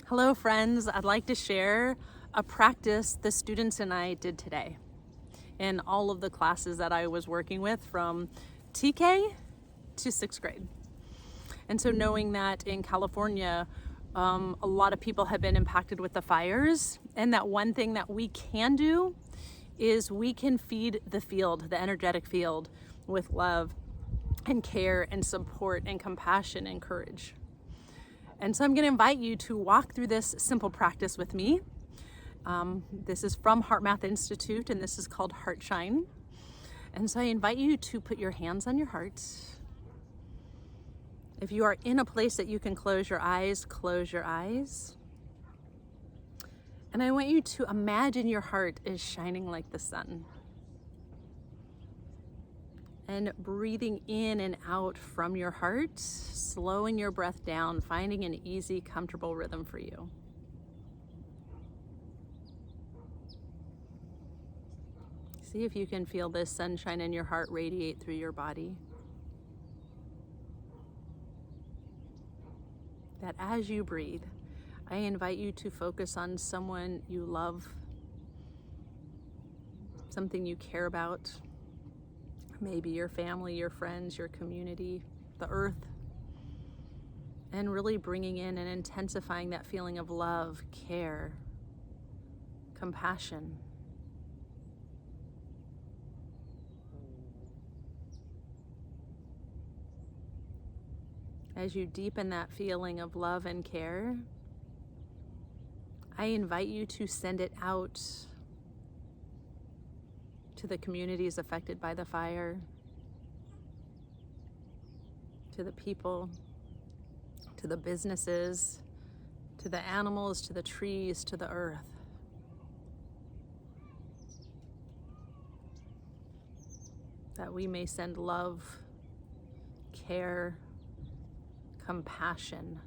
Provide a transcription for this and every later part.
Hello friends, I'd like to share a practice the students and I did today in all of the classes that I was working with from TK to 6th grade. And so knowing that in California, a lot of people have been impacted with the fires, and that one thing that we can do is we can feed the field, the energetic field, with love and care and support and compassion and courage. And so I'm going to invite you to walk through this simple practice with me. This is from HeartMath Institute, and this is called Heart Shine. And so I invite you to put your hands on your heart. If you are in a place that you can close your eyes, close your eyes. And I want you to imagine your heart is shining like the sun. And breathing in and out from your heart, slowing your breath down, finding an easy, comfortable rhythm for you. See if you can feel this sunshine in your heart radiate through your body. That as you breathe, I invite you to focus on someone you love, something you care about. Maybe your family, your friends, your community, the earth, and really bringing in and intensifying that feeling of love, care, compassion. As you deepen that feeling of love and care, I invite you to send it out to the communities affected by the fire, to the people, to the businesses, to the animals, to the trees, to the earth. That we may send love, care, compassion,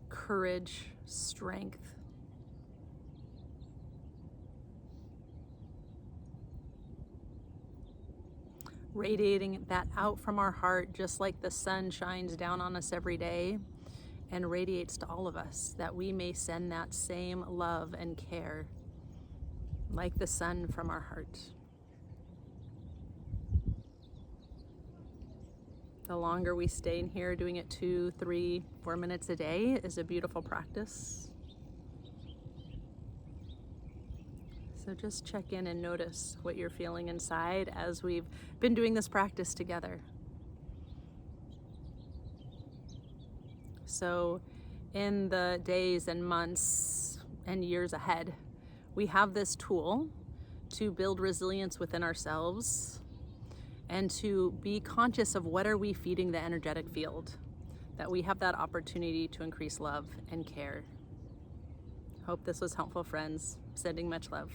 courage, strength. Radiating that out from our heart, just like the sun shines down on us every day and radiates to all of us, that we may send that same love and care like the sun from our heart. The longer we stay in here, doing it 2, 3, 4 minutes a day is a beautiful practice. So just check in and notice what you're feeling inside as we've been doing this practice together. So in the days and months and years ahead, we have this tool to build resilience within ourselves and to be conscious of what are we feeding the energetic field, that we have that opportunity to increase love and care. Hope this was helpful, friends. Sending much love.